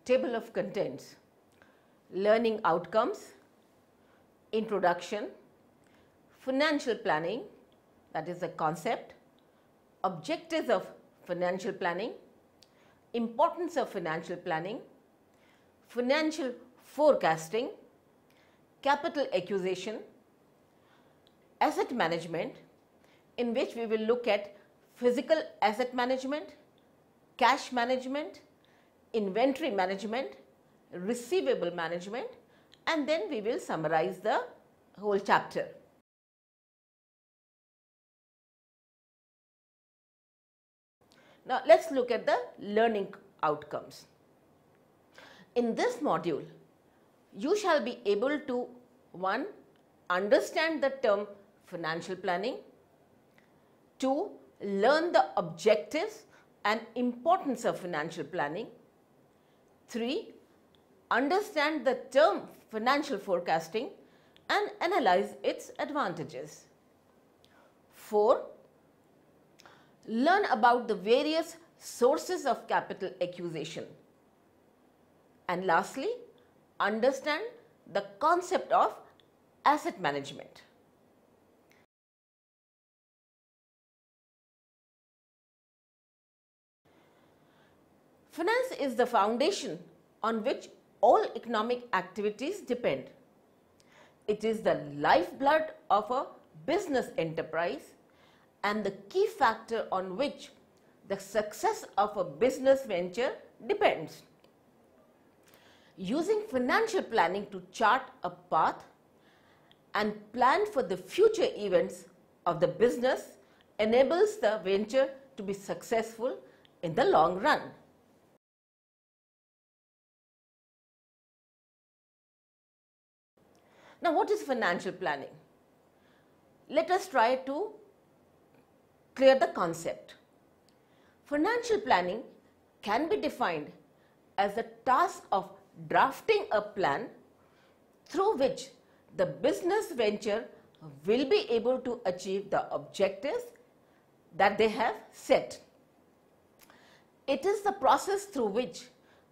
table of contents: learning outcomes, introduction, financial planning, that is the concept, objectives of financial planning, importance of financial planning, financial forecasting, capital acquisition, asset management, in which we will look at physical asset management, cash management, inventory management, receivable management, and then we will summarize the whole chapter. Now, let us look at the learning outcomes. In this module, you shall be able to 1. Understand the term financial planning, 2. Learn the objectives and importance of financial planning, 3. Understand the term financial forecasting and analyze its advantages, 4. Learn about the various sources of capital acquisition, and lastly, understand the concept of asset management. Finance is the foundation on which all economic activities depend. It is the lifeblood of a business enterprise and the key factor on which the success of a business venture depends. Using financial planning to chart a path and plan for the future events of the business enables the venture to be successful in the long run. Now, what is financial planning? Let us try to clear the concept. Financial planning can be defined as the task of drafting a plan through which the business venture will be able to achieve the objectives that they have set. It is the process through which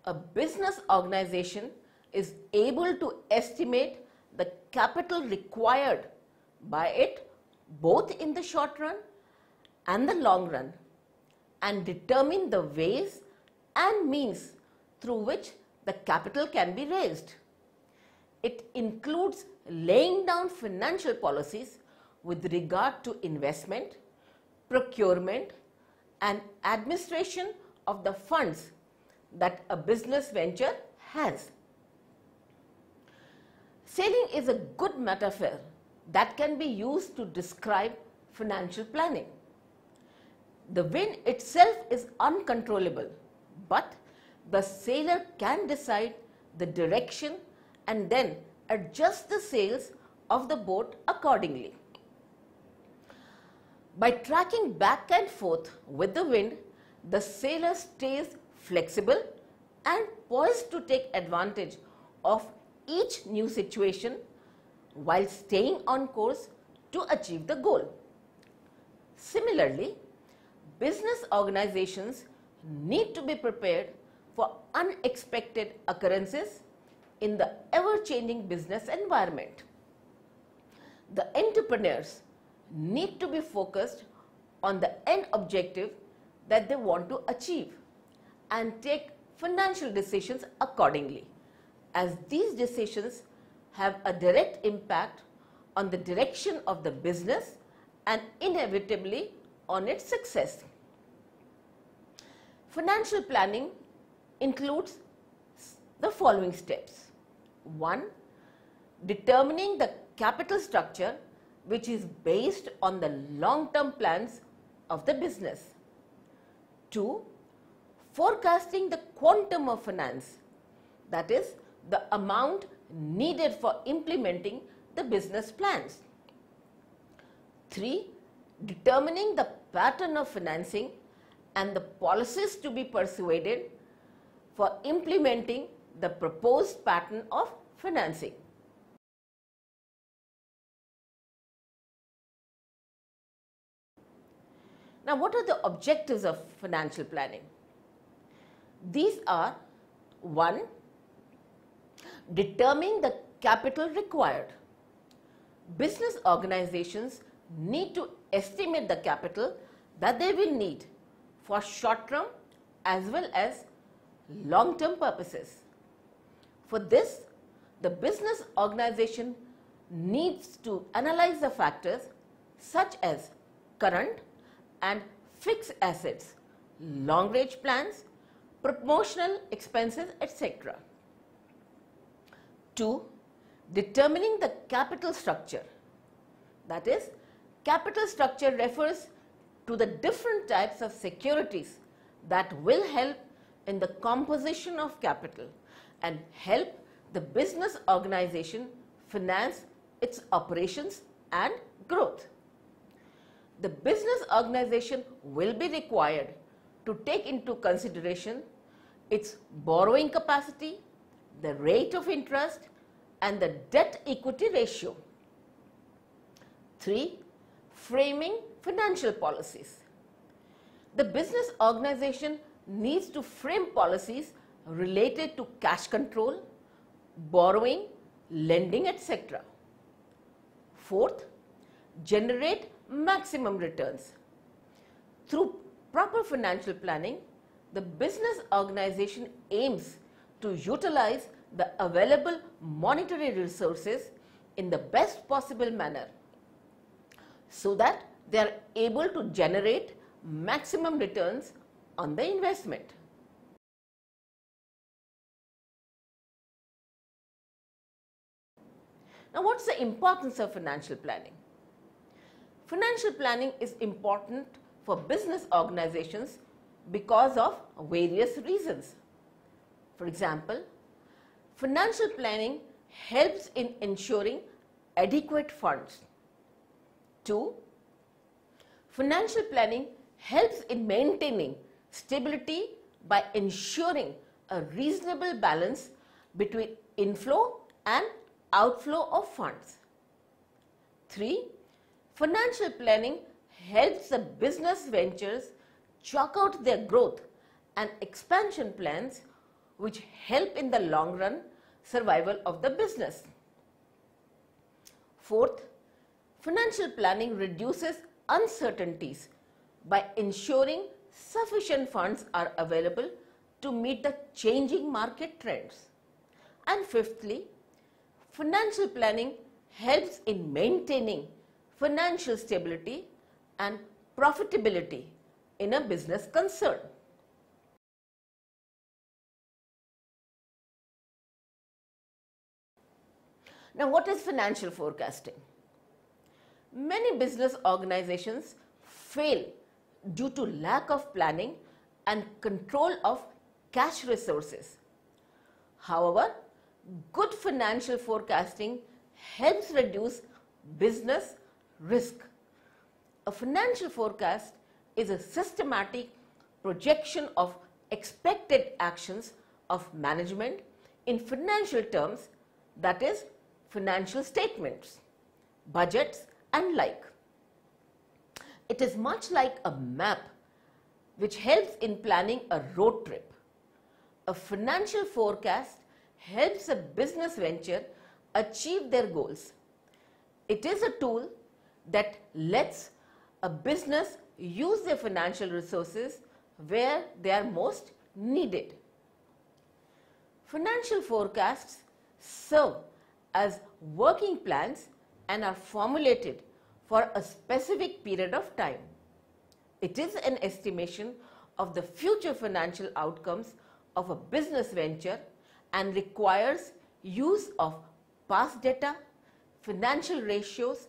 a business organization is able to estimate the capital required by it both in the short run and the long run, and determine the ways and means through which the capital can be raised. It includes laying down financial policies with regard to investment, procurement, and administration of the funds that a business venture has. Sailing is a good metaphor that can be used to describe financial planning. The wind itself is uncontrollable, but the sailor can decide the direction and then adjust the sails of the boat accordingly. By tracking back and forth with the wind, the sailor stays flexible and poised to take advantage of each new situation while staying on course to achieve the goal. Similarly, business organizations need to be prepared for unexpected occurrences in the ever-changing business environment. The entrepreneurs need to be focused on the end objective that they want to achieve and take financial decisions accordingly, as these decisions have a direct impact on the direction of the business and inevitably on its success. Financial planning includes the following steps. 1. Determining the capital structure which is based on the long-term plans of the business. 2. Forecasting the quantum of finance, that is, the amount needed for implementing the business plans. 3. Determining the pattern of financing and the policies to be persuaded for implementing the proposed pattern of financing. Now, what are the objectives of financial planning? These are 1. Determining the capital required. Business organizations need to estimate the capital that they will need for short-term as well as long-term purposes. For this, the business organization needs to analyze the factors such as current and fixed assets, long-range plans, promotional expenses, etc. 2. Determining the capital structure. That is, capital structure refers to the different types of securities that will help in the composition of capital and help the business organization finance its operations and growth. The business organization will be required to take into consideration its borrowing capacity, the rate of interest, and the debt equity ratio. 3. Framing financial policies. The business organization needs to frame policies related to cash control, borrowing, lending, etc. 4th, generate maximum returns. Through proper financial planning, the business organization aims to utilize the available monetary resources in the best possible manner so that they are able to generate maximum returns on the investment. Now, what's the importance of financial planning? Financial planning is important for business organizations because of various reasons. For example, financial planning helps in ensuring adequate funds. 2. Financial planning helps in maintaining stability by ensuring a reasonable balance between inflow and outflow of funds. 3. Financial planning helps the business ventures chalk out their growth and expansion plans which help in the long run survival of the business. 4th, financial planning reduces uncertainties by ensuring sufficient funds are available to meet the changing market trends. And 5thly, financial planning helps in maintaining financial stability and profitability in a business concern. Now, what is financial forecasting? Many business organizations fail due to lack of planning and control of cash resources. However, good financial forecasting helps reduce business risk. A financial forecast is a systematic projection of expected actions of management in financial terms, that is, financial statements, budgets, and like. It is much like a map which helps in planning a road trip. A financial forecast helps a business venture achieve their goals. It is a tool that lets a business use their financial resources where they are most needed. Financial forecasts serve as working plans and are formulated for a specific period of time. It is an estimation of the future financial outcomes of a business venture and requires use of past data, financial ratios,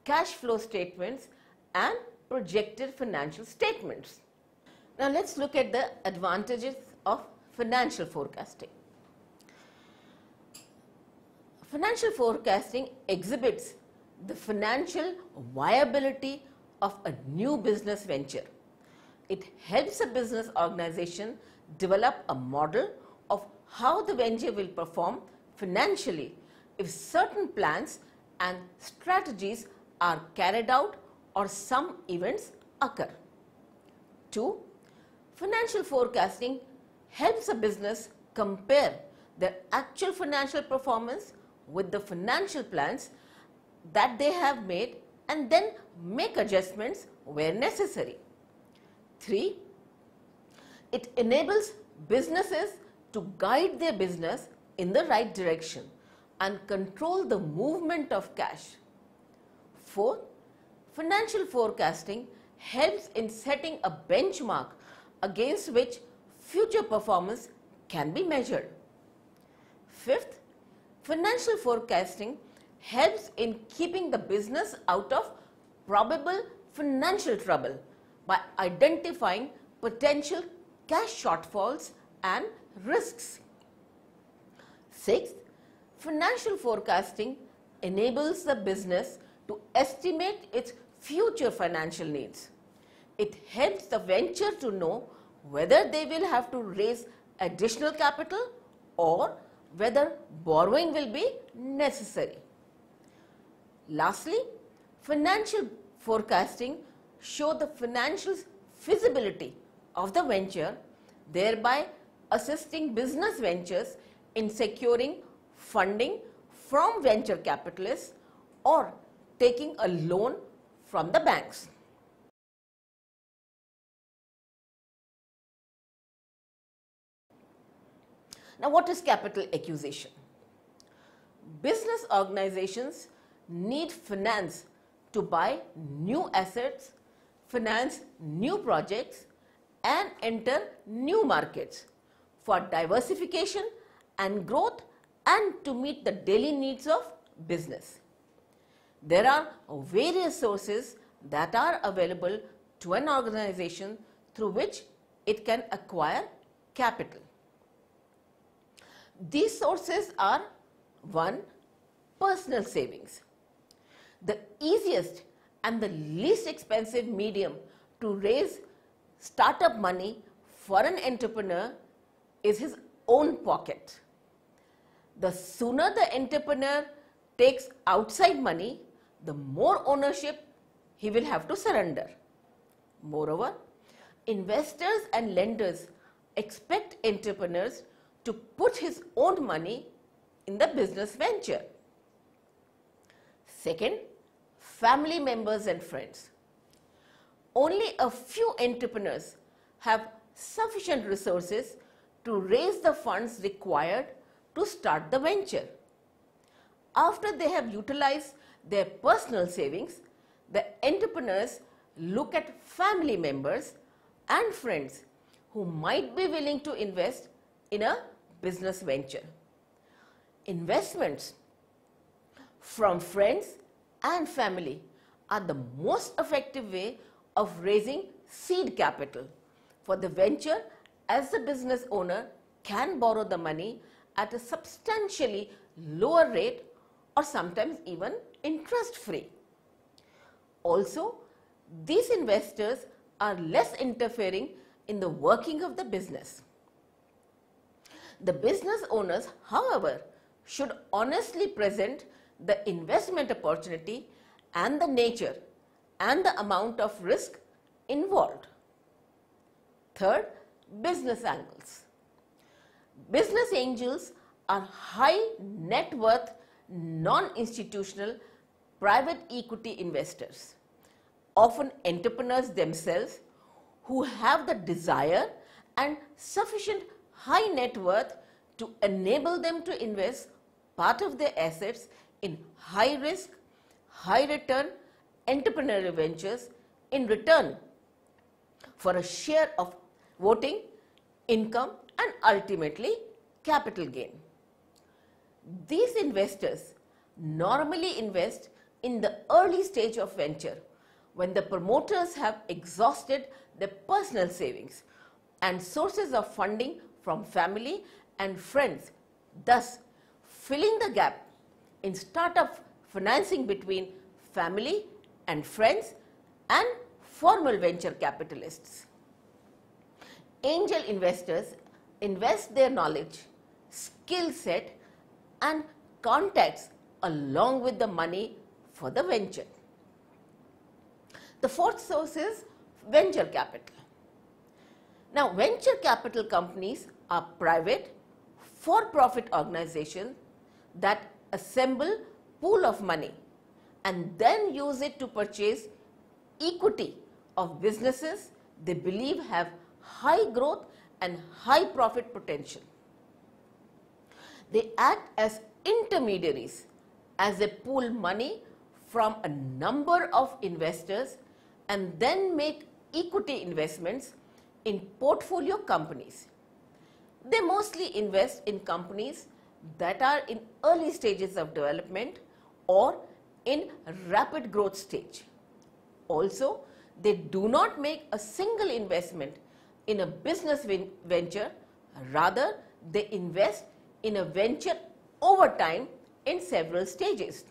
cash flow statements, and projected financial statements. Now, let's look at the advantages of financial forecasting. Financial forecasting exhibits the financial viability of a new business venture. It helps a business organization develop a model of how the venture will perform financially if certain plans and strategies are carried out or some events occur. 2. Financial forecasting helps a business compare their actual financial performance with the financial plans that they have made and then make adjustments where necessary. 3. It enables businesses to guide their business in the right direction and control the movement of cash. 4. Financial forecasting helps in setting a benchmark against which future performance can be measured. 5th, financial forecasting helps in keeping the business out of probable financial trouble by identifying potential cash shortfalls and risks. 6th, financial forecasting enables the business to estimate its future financial needs. It helps the venture to know whether they will have to raise additional capital or whether borrowing will be necessary. Lastly, financial forecasting shows the financial feasibility of the venture, thereby assisting business ventures in securing funding from venture capitalists or taking a loan from the banks. Now, what is capital acquisition? Business organizations need finance to buy new assets, finance new projects, and enter new markets for diversification and growth and to meet the daily needs of business. There are various sources that are available to an organization through which it can acquire capital. These sources are: 1. Personal savings. The easiest and the least expensive medium to raise startup money for an entrepreneur is his own pocket. The sooner the entrepreneur takes outside money, the more ownership he will have to surrender. Moreover, investors and lenders expect entrepreneurs to put his own money in the business venture. Second, family members and friends. Only a few entrepreneurs have sufficient resources to raise the funds required to start the venture. After they have utilized their personal savings, the entrepreneurs look at family members and friends who might be willing to invest in a business venture. Investments from friends and family are the most effective way of raising seed capital for the venture, as the business owner can borrow the money at a substantially lower rate or sometimes even interest-free. Also, these investors are less interfering in the working of the business. The business owners, however, should honestly present the investment opportunity and the nature and the amount of risk involved. Third, business angles. Business angels are high net worth, non-institutional private equity investors, often entrepreneurs themselves who have the desire and sufficient high net worth to enable them to invest part of their assets in high risk, high return entrepreneurial ventures in return for a share of voting, income, and ultimately capital gain. These investors normally invest in the early stage of venture when the promoters have exhausted their personal savings and sources of funding from family and friends, thus filling the gap in startup financing between family and friends and formal venture capitalists. Angel investors invest their knowledge, skill set, and contacts along with the money for the venture. The fourth source is venture capital. Now, venture capital companies are private for-profit organizations that assemble pool of money and then use it to purchase equity of businesses they believe have high growth and high profit potential. They act as intermediaries as they pool money from a number of investors and then make equity investments in portfolio companies. They mostly invest in companies that are in early stages of development or in rapid growth stage. Also, they do not make a single investment in a business venture, rather they invest in a venture over time in several stages.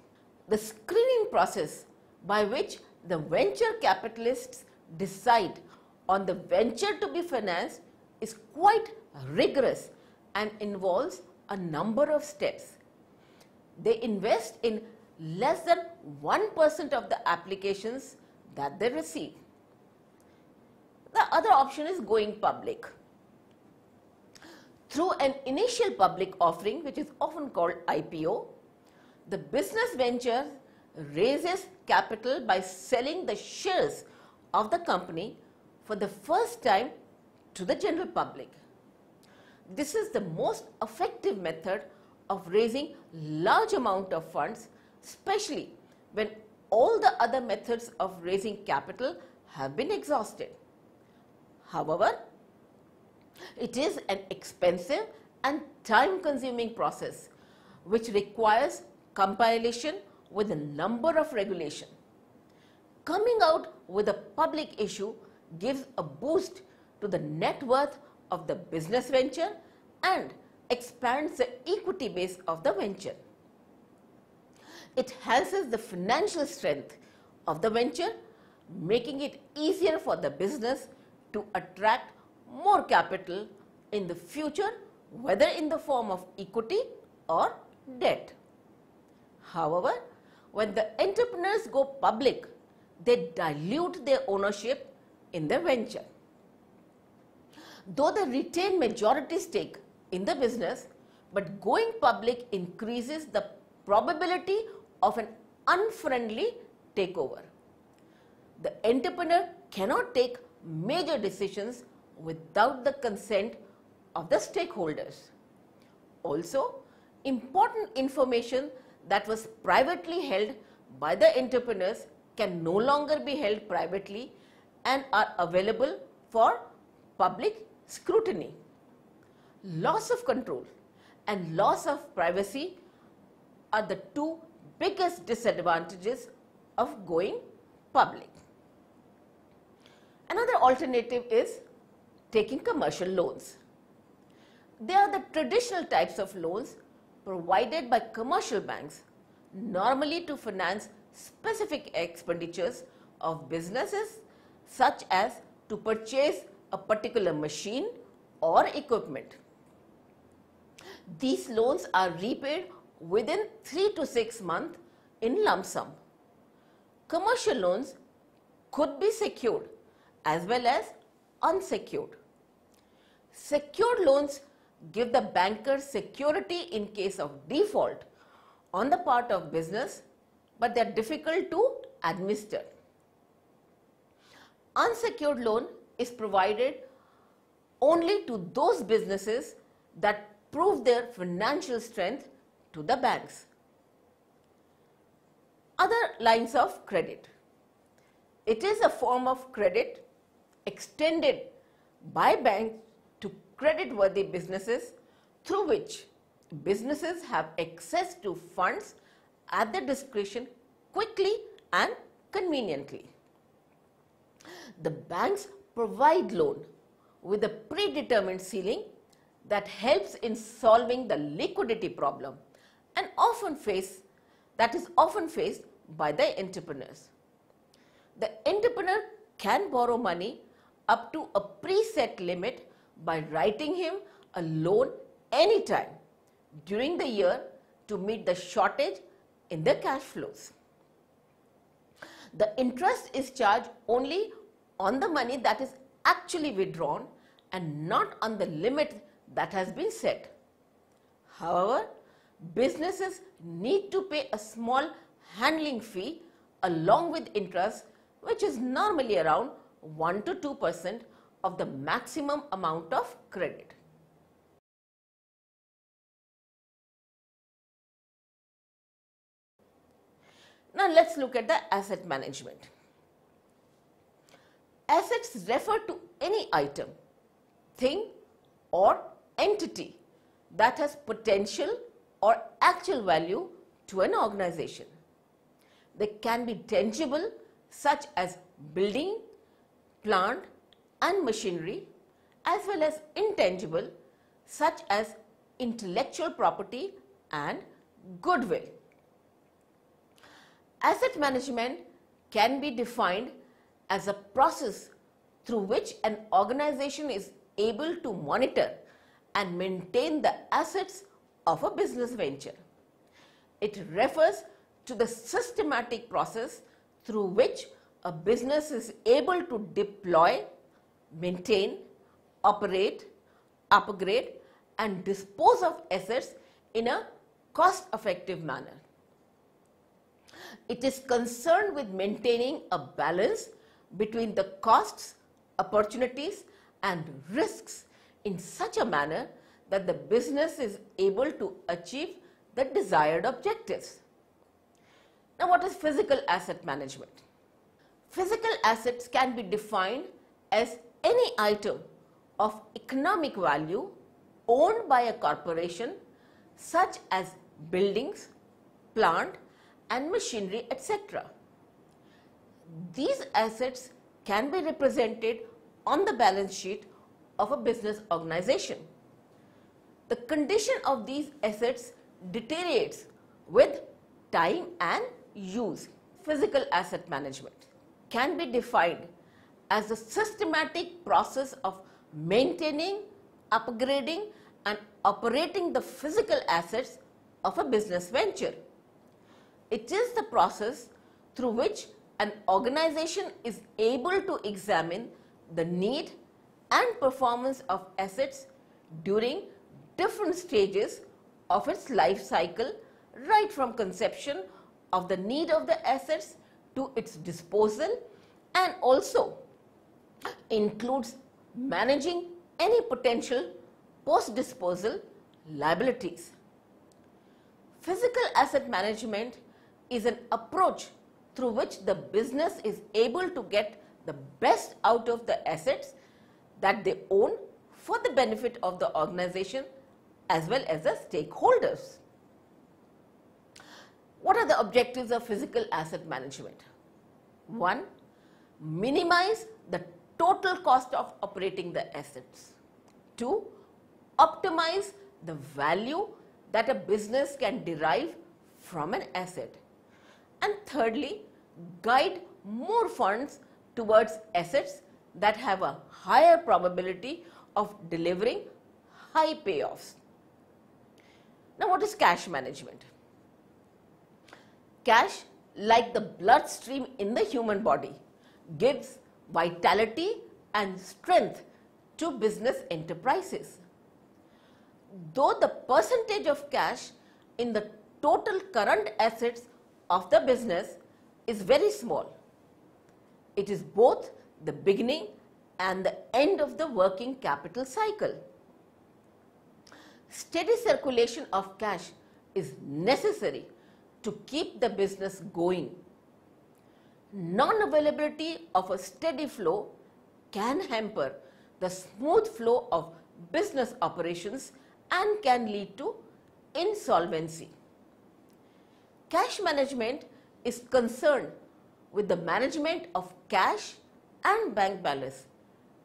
The screening process by which the venture capitalists decide on the venture to be financed is quite rigorous and involves a number of steps. They invest in less than 1% of the applications that they receive. The other option is going public. Through an initial public offering, which is often called IPO, the business venture raises capital by selling the shares of the company for the first time to the general public. This is the most effective method of raising large amount of funds, especially when all the other methods of raising capital have been exhausted. However, it is an expensive and time-consuming process which requires compilation with a number of regulations. Coming out with a public issue gives a boost to the net worth of the business venture and expands the equity base of the venture. It enhances the financial strength of the venture, making it easier for the business to attract more capital in the future, whether in the form of equity or debt. However, when the entrepreneurs go public, they dilute their ownership in the venture. Though they retain majority stake in the business, but going public increases the probability of an unfriendly takeover. The entrepreneur cannot take major decisions without the consent of the stakeholders. Also, important information that was privately held by the entrepreneurs can no longer be held privately and are available for public scrutiny. Loss of control and loss of privacy are the two biggest disadvantages of going public. Another alternative is taking commercial loans. They are the traditional types of loans provided by commercial banks, normally to finance specific expenditures of businesses, such as to purchase a particular machine or equipment. These loans are repaid within 3 to 6 months in lump sum. Commercial loans could be secured as well as unsecured. Secured loans give the banker security in case of default on the part of business, but they are difficult to administer. Unsecured loan is provided only to those businesses that prove their financial strength to the banks. Other lines of credit. It is a form of credit extended by banks to credit-worthy businesses, through which businesses have access to funds at their discretion quickly and conveniently. The banks provide loan with a predetermined ceiling that helps in solving the liquidity problem and that is often faced by the entrepreneurs. The entrepreneur can borrow money up to a preset limit by writing him a loan anytime during the year to meet the shortage in the cash flows. The interest is charged only on the money that is actually withdrawn and not on the limit that has been set. However, businesses need to pay a small handling fee along with interest, which is normally around 1 to 2% of the maximum amount of credit. Now let's look at the asset management. Assets refer to any item, thing or entity that has potential or actual value to an organization. They can be tangible such as building, plant and machinery, as well as intangible such as intellectual property and goodwill. Asset management can be defined as a process through which an organization is able to monitor and maintain the assets of a business venture. It refers to the systematic process through which a business is able to deploy, maintain, operate, upgrade and dispose of assets in a cost-effective manner. It is concerned with maintaining a balance between the costs, opportunities and risks in such a manner that the business is able to achieve the desired objectives. Now, what is physical asset management? Physical assets can be defined as any item of economic value owned by a corporation, such as buildings, plant and machinery, etc. These assets can be represented on the balance sheet of a business organization. The condition of these assets deteriorates with time and use. Physical asset management can be defined as a systematic process of maintaining, upgrading and operating the physical assets of a business venture. It is the process through which an organization is able to examine the need and performance of assets during different stages of its life cycle, right from conception of the need of the assets to its disposal, and also includes managing any potential post-disposal liabilities. Physical asset management is an approach through which the business is able to get the best out of the assets that they own for the benefit of the organization as well as the stakeholders. What are the objectives of physical asset management? 1. Minimize the total cost of operating the assets. 2. Optimize the value that a business can derive from an asset. And thirdly, guide more funds towards assets that have a higher probability of delivering high payoffs. Now, what is cash management? Cash, like the bloodstream in the human body, gives vitality and strength to business enterprises. Though the percentage of cash in the total current assets of the business is very small, it is both the beginning and the end of the working capital cycle. Steady circulation of cash is necessary to keep the business going. Non-availability of a steady flow can hamper the smooth flow of business operations and can lead to insolvency. Cash management is concerned with the management of cash and bank balance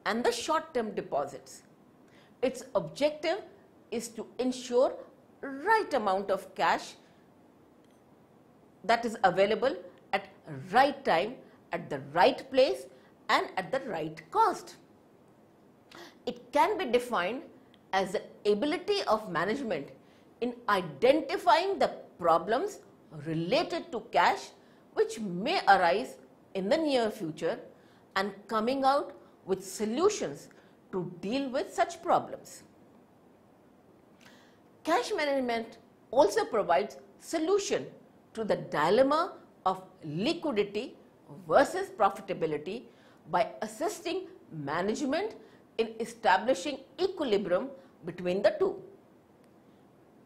and the short-term deposits. Its objective is to ensure right amount of cash that is available at right time, at the right place and at the right cost. It can be defined as the ability of management in identifying the problems related to cash which may arise in the near future and coming out with solutions to deal with such problems. Cash management also provides solution to the dilemma of liquidity versus profitability by assisting management in establishing equilibrium between the two.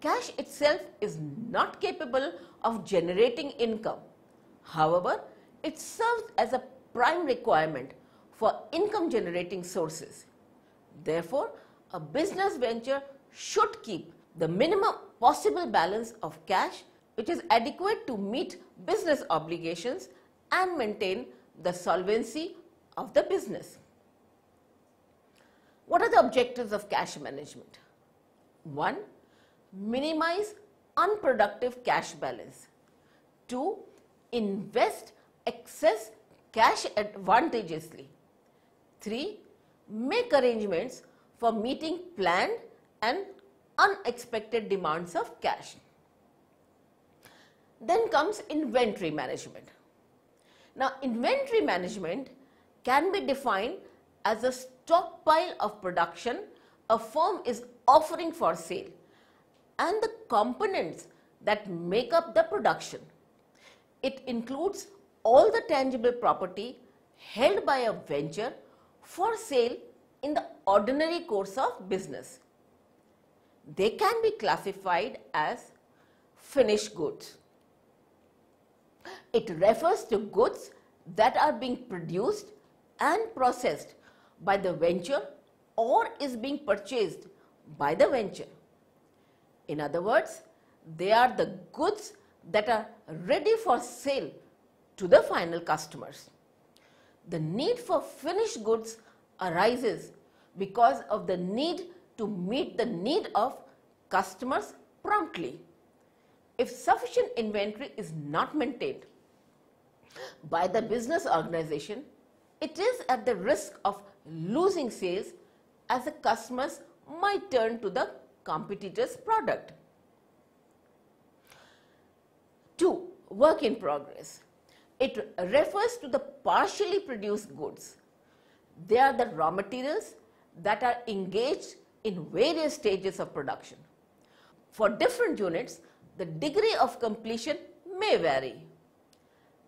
Cash itself is not capable of generating income. However, it serves as a prime requirement for income generating sources. Therefore, a business venture should keep the minimum possible balance of cash which is adequate to meet business obligations and maintain the solvency of the business. What are the objectives of cash management? 1. Minimize unproductive cash balance. 2. Invest excess cash advantageously. 3. Make arrangements for meeting planned and unexpected demands of cash. Then comes inventory management. Now, inventory management can be defined as a stockpile of production a firm is offering for sale and the components that make up the production. It includes all the tangible property held by a venture for sale in the ordinary course of business. They can be classified as finished goods. It refers to goods that are being produced and processed by the venture or is being purchased by the venture. In other words, they are the goods that are ready for sale to the final customers. The need for finished goods arises because of the need to meet the need of customers promptly. If sufficient inventory is not maintained by the business organization, it is at the risk of losing sales as the customers might turn to the competitor's product. 2. Work in progress. It refers to the partially produced goods. They are the raw materials that are engaged in various stages of production. For different units, the degree of completion may vary.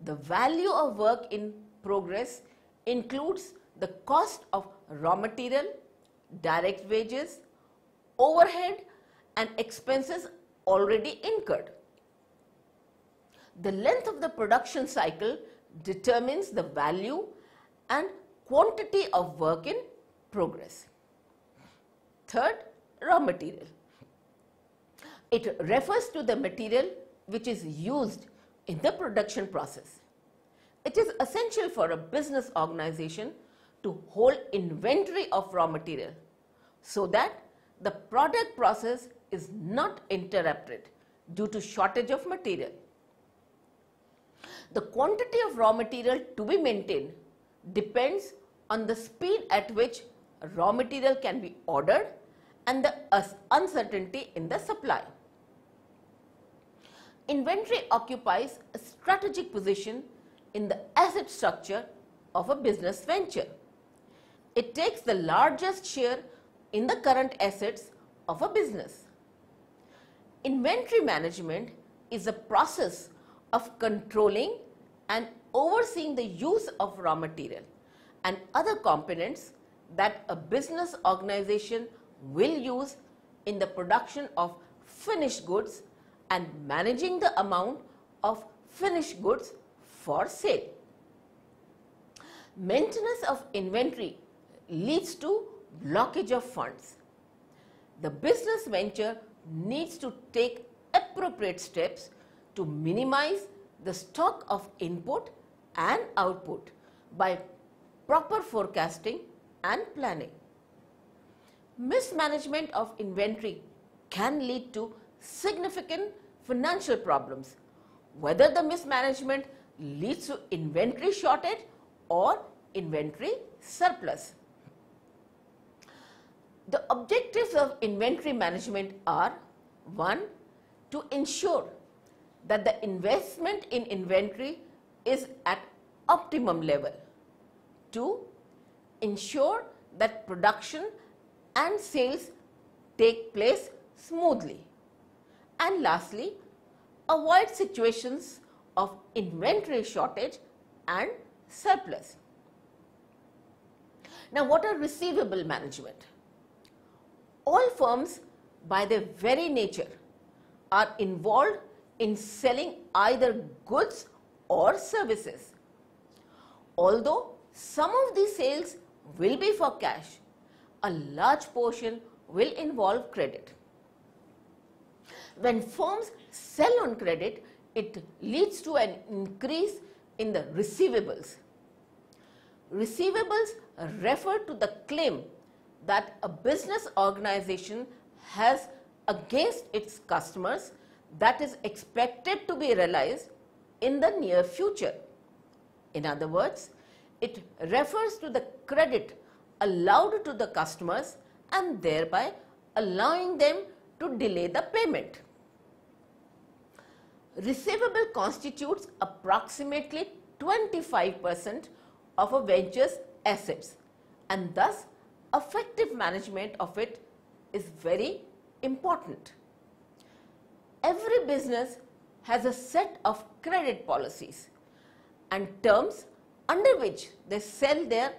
The value of work in progress includes the cost of raw material, direct wages, overhead and expenses already incurred. The length of the production cycle determines the value and quantity of work in progress. 3rd, raw material. It refers to the material which is used in the production process. It is essential for a business organization to hold inventory of raw material so that the product process is not interrupted due to shortage of material. The quantity of raw material to be maintained depends on the speed at which raw material can be ordered and the uncertainty in the supply. Inventory occupies a strategic position in the asset structure of a business venture. It takes the largest share in the current assets of a business. Inventory management is a process of controlling and overseeing the use of raw material and other components that a business organization will use in the production of finished goods and managing the amount of finished goods for sale. Maintenance of inventory leads to blockage of funds. The business venture needs to take appropriate steps to minimize the stock of input and output by proper forecasting and planning. Mismanagement of inventory can lead to significant financial problems, whether the mismanagement leads to inventory shortage or inventory surplus. The objectives of inventory management are: 1. To ensure that the investment in inventory is at optimum level. 2. Ensure that production and sales take place smoothly. And lastly, avoid situations of inventory shortage and surplus. Now, what are receivable management? All firms, by their very nature, are involved in selling either goods or services. Although some of these sales will be for cash, a large portion will involve credit. When firms sell on credit, it leads to an increase in the receivables. Receivables refer to the claim that a business organization has against its customers that is expected to be realized in the near future. In other words, it refers to the credit allowed to the customers and thereby allowing them to delay the payment. Receivable constitutes approximately 25% of a venture's assets, and thus effective management of it is very important. Every business has a set of credit policies and terms under which they sell their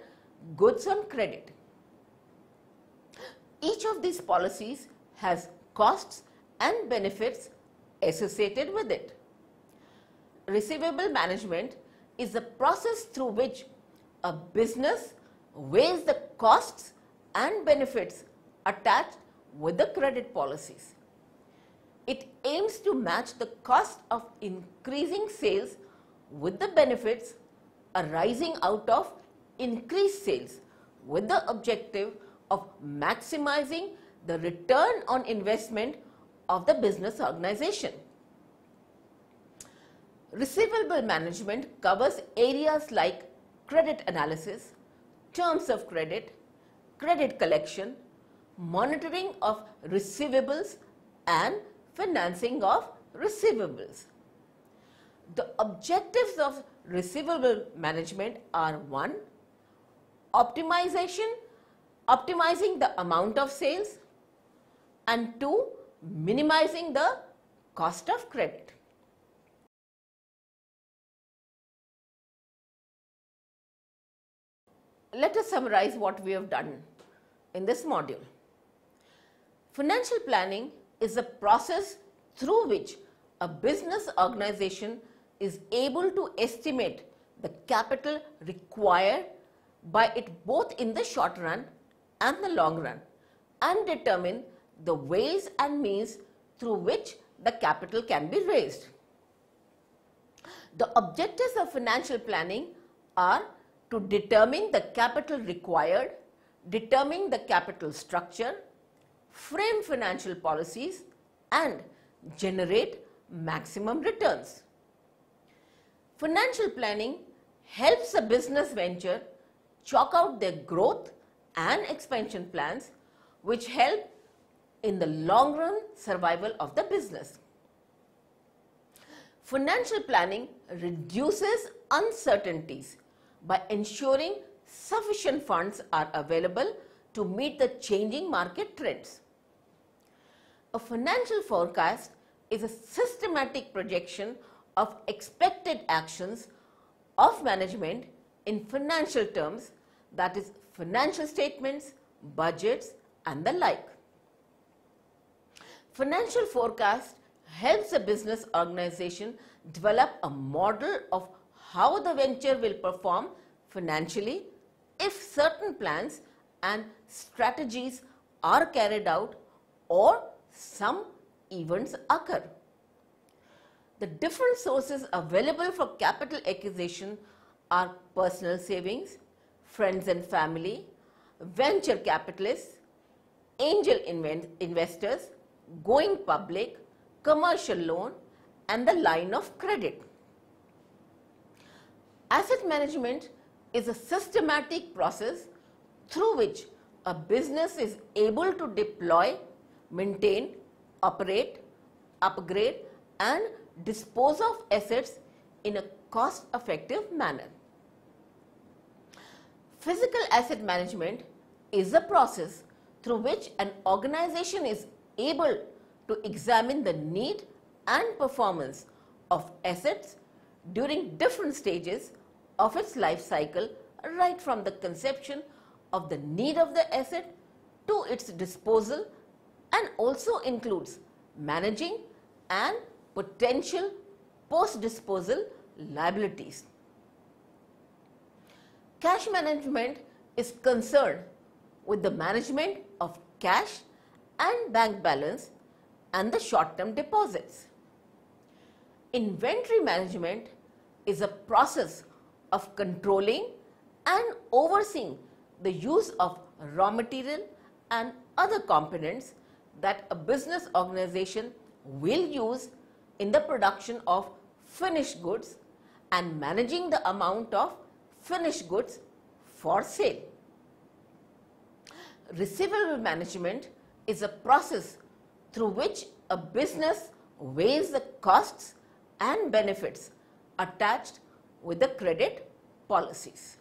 goods on credit. Each of these policies has costs and benefits associated with it. Receivable management is the process through which a business weighs the costs and benefits attached with the credit policies. It aims to match the cost of increasing sales with the benefits arising out of increased sales, with the objective of maximizing the return on investment of the business organization. Receivable management covers areas like credit analysis, terms of credit, credit collection, monitoring of receivables and financing of receivables. The objectives of receivable management are: 1. Optimizing the amount of sales, and 2. Minimizing the cost of credit. Let us summarize what we have done in this module. Financial planning is a process through which a business organization is able to estimate the capital required by it both in the short run and the long run, and determine the ways and means through which the capital can be raised. The objectives of financial planning are to determine the capital required, determine the capital structure, frame financial policies, and generate maximum returns. Financial planning helps a business venture chalk out their growth and expansion plans, which help in the long run survival of the business. Financial planning reduces uncertainties by ensuring sufficient funds are available to meet the changing market trends. A financial forecast is a systematic projection of expected actions of management in financial terms, that is, financial statements, budgets, and the like. Financial forecast helps a business organization develop a model of how the venture will perform financially if certain plans and strategies are carried out or some events occur. The different sources available for capital acquisition are personal savings, friends and family, venture capitalists, angel investors, going public, commercial loan, and the line of credit. Asset management is a systematic process through which a business is able to deploy, maintain, operate, upgrade, and dispose of assets in a cost-effective manner. Physical asset management is a process through which an organization is able to examine the need and performance of assets during different stages of its life cycle, right from the conception of the need of the asset to its disposal, and also includes managing and potential post-disposal liabilities. Cash management is concerned with the management of cash and bank balance and the short-term deposits. Inventory management is a process of controlling and overseeing the use of raw material and other components that a business organization will use in the production of finished goods and managing the amount of finished goods for sale. Receivable management is a process through which a business weighs the costs and benefits attached with the credit policies.